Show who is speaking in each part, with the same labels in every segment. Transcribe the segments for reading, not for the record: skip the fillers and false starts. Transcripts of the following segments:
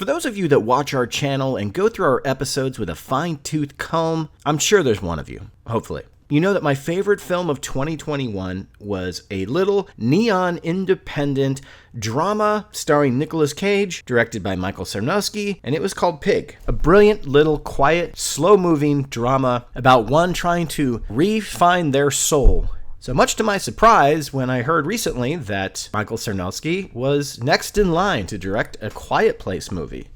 Speaker 1: For those of you that watch our channel and go through our episodes with a fine-tooth comb, I'm sure there's one of you, hopefully. You know that my favorite film of 2021 was a little neon independent drama starring Nicolas Cage, directed by Michael Sarnowski, and it was called Pig. A brilliant little quiet, slow-moving drama about one trying to re-find their soul. So much to my surprise when I heard recently that Michael Sarnowski was next in line to direct a Quiet Place movie.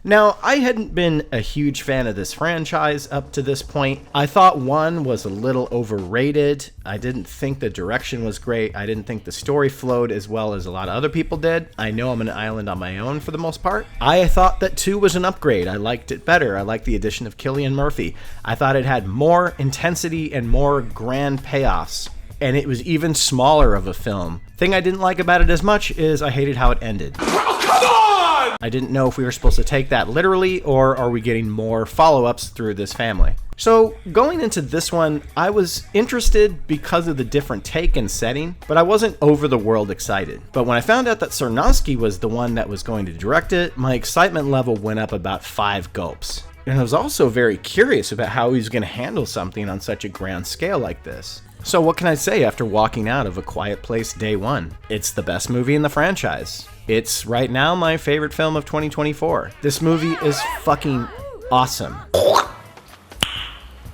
Speaker 1: Now, I hadn't been a huge fan of this franchise up to this point. I thought 1 was a little overrated. I didn't think the direction was great. I didn't think the story flowed as well as a lot of other people did. I know I'm an island on my own for the most part. I thought that 2 was an upgrade. I liked it better. I liked the addition of Cillian Murphy. I thought it had more intensity and more grand payoffs. And it was even smaller of a film. Thing I didn't like about it as much is I hated how it ended. I didn't know if we were supposed to take that literally, or are we getting more follow-ups through this family? So, going into this one, I was interested because of the different take and setting, but I wasn't over the world excited. But when I found out that Sarnowski was the one that was going to direct it, my excitement level went up about 5 gulps. And I was also very curious about how he was going to handle something on such a grand scale like this. So what can I say after walking out of A Quiet Place day 1? It's the best movie in the franchise. It's right now my favorite film of 2024. This movie is fucking awesome.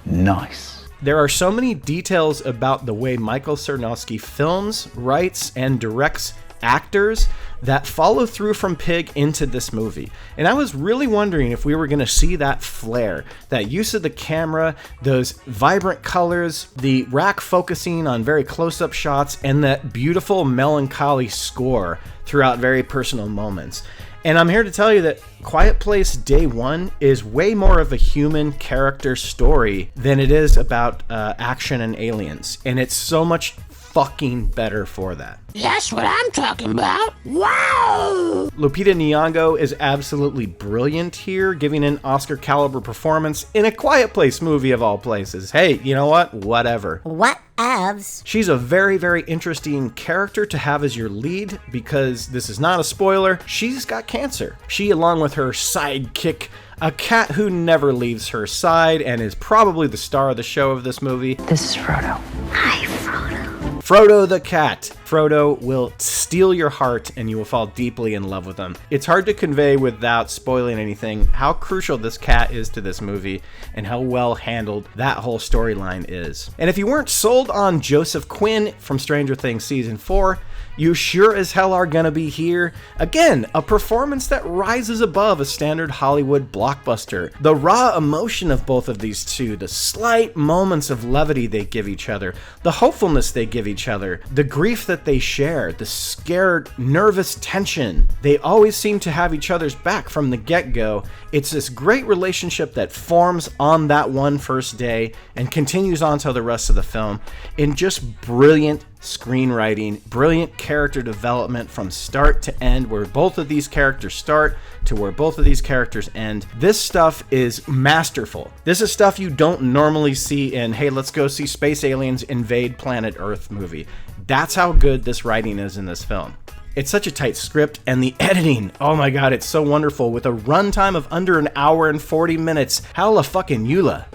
Speaker 2: Nice.
Speaker 1: There are so many details about the way Michael Sarnowski films, writes, and directs actors that follow through from Pig into this movie. And I was really wondering if we were going to see that flair, that use of the camera, those vibrant colors, the rack focusing on very close-up shots, and that beautiful melancholy score throughout very personal moments. And I'm here to tell you that Quiet Place Day 1 is way more of a human character story than it is about action and aliens. And it's so much fucking better for that.
Speaker 3: That's what I'm talking about. Wow!
Speaker 1: Lupita Nyong'o is absolutely brilliant here, giving an Oscar caliber performance in a Quiet Place movie of all places. Hey, you know what? Whatever.
Speaker 3: What evs?
Speaker 1: She's a very, very interesting character to have as your lead because this is not a spoiler. She's got cancer. She, along with her sidekick, a cat who never leaves her side and is probably the star of the show of this movie.
Speaker 2: This is Frodo.
Speaker 3: Hi, Frodo.
Speaker 1: Frodo the cat. Frodo will steal your heart and you will fall deeply in love with him. It's hard to convey without spoiling anything how crucial this cat is to this movie and how well handled that whole storyline is. And if you weren't sold on Joseph Quinn from Stranger Things Season 4, you sure as hell are gonna be here. Again, a performance that rises above a standard Hollywood blockbuster. The raw emotion of both of these two, the slight moments of levity they give each other, the hopefulness they give each other, the grief that they share, the scared, nervous tension. They always seem to have each other's back from the get-go. It's this great relationship that forms on that one first day and continues on till the rest of the film in just brilliant screenwriting, brilliant character development from start to end, where both of these characters start to where both of these characters end. This stuff is masterful. This is stuff you don't normally see in, hey, let's go see space aliens invade planet Earth movie. That's how good this writing is in this film. It's such a tight script, and the editing, oh my god, it's so wonderful. With a runtime of under an hour and 40 minutes, halla fucking Eula.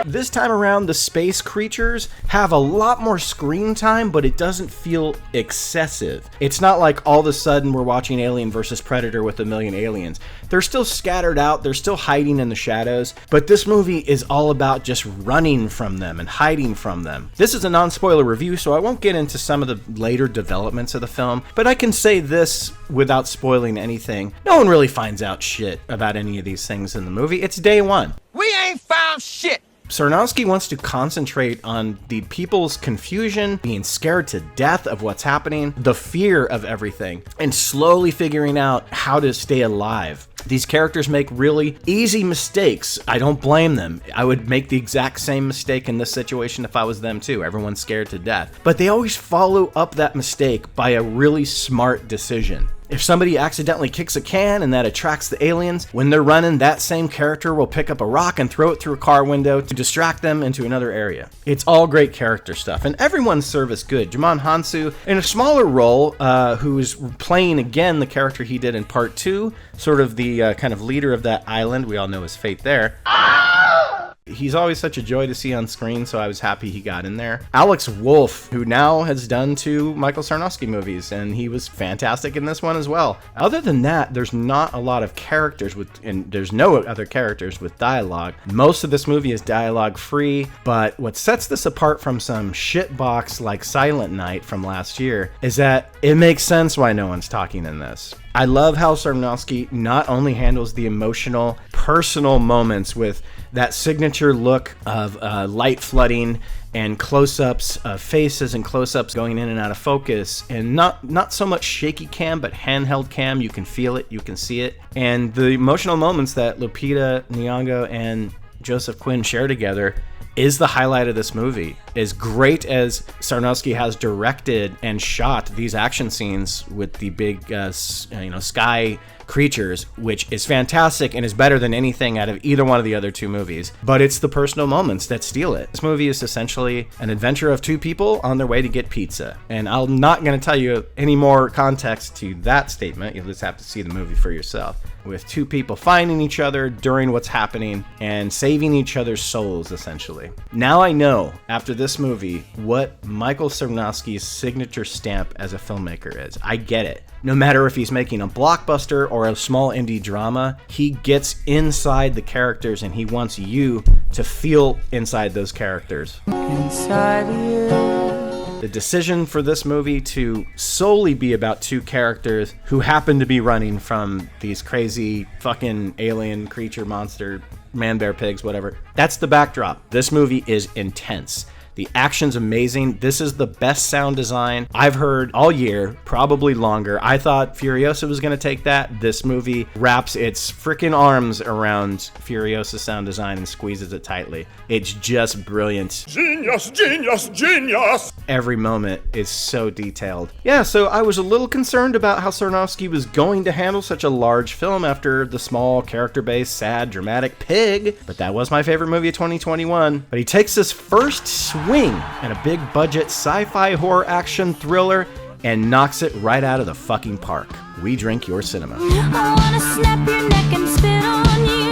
Speaker 1: This time around, the space creatures have a lot more screen time, but it doesn't feel excessive. It's not like all of a sudden we're watching Alien vs. Predator with a million aliens. They're still scattered out, they're still hiding in the shadows, but this movie is all about just running from them and hiding from them. This is a non-spoiler review, so I won't get into some of the later developments of the film, but I can say this without spoiling anything. No one really finds out shit about any of these things in the movie. It's day 1.
Speaker 4: We ain't found shit.
Speaker 1: Sarnowski wants to concentrate on the people's confusion, being scared to death of what's happening, the fear of everything, and slowly figuring out how to stay alive. These characters make really easy mistakes. I don't blame them. I would make the exact same mistake in this situation if I was them too. Everyone's scared to death. But they always follow up that mistake by a really smart decision. If somebody accidentally kicks a can and that attracts the aliens, when they're running, that same character will pick up a rock and throw it through a car window to distract them into another area. It's all great character stuff, and everyone's service good. Djimon Hounsou, in a smaller role, who is playing again the character he did in part 2, sort of the kind of leader of that island. We all know his fate there. He's always such a joy to see on screen, so I was happy he got in there. Alex Wolff, who now has done 2 Michael Sarnowski movies, and he was fantastic in this one as well. Other than that, there's not a lot of characters and there's no other characters with dialogue. Most of this movie is dialogue free, but what sets this apart from some shitbox like Silent Night from last year is that it makes sense why no one's talking in this. I love how Sarnowski not only handles the emotional, personal moments with that signature look of light flooding and close-ups of faces and close-ups going in and out of focus, and not so much shaky cam, but handheld cam. You can feel it, you can see it. And the emotional moments that Lupita Nyong'o and Joseph Quinn share together is the highlight of this movie. As great as Sarnowski has directed and shot these action scenes with the big sky creatures, which is fantastic and is better than anything out of either one of the other 2 movies, but it's the personal moments that steal it. This movie is essentially an adventure of 2 people on their way to get pizza, and I'm not going to tell you any more context to that statement. You'll just have to see the movie for yourself, with 2 people finding each other during what's happening and saving each other's souls, essentially. Now I know, after this movie, what Michael Sarnowski's signature stamp as a filmmaker is. I get it. No matter if he's making a blockbuster or a small indie drama, he gets inside the characters and he wants you to feel inside those characters. Inside you. The decision for this movie to solely be about 2 characters who happen to be running from these crazy fucking alien creature monster, man, bear, pigs, whatever. That's the backdrop. This movie is intense. The action's amazing. This is the best sound design I've heard all year, probably longer. I thought Furiosa was going to take that. This movie wraps its freaking arms around Furiosa's sound design and squeezes it tightly. It's just brilliant.
Speaker 4: Genius, genius, genius!
Speaker 1: Every moment is so detailed. Yeah, so I was a little concerned about how Sarnowski was going to handle such a large film after the small, character-based, sad, dramatic Pig, but that was my favorite movie of 2021. But he takes this first swing at a big budget sci-fi horror action thriller and knocks it right out of the fucking park. We drink your cinema.
Speaker 2: I wanna snap your neck and spit on you.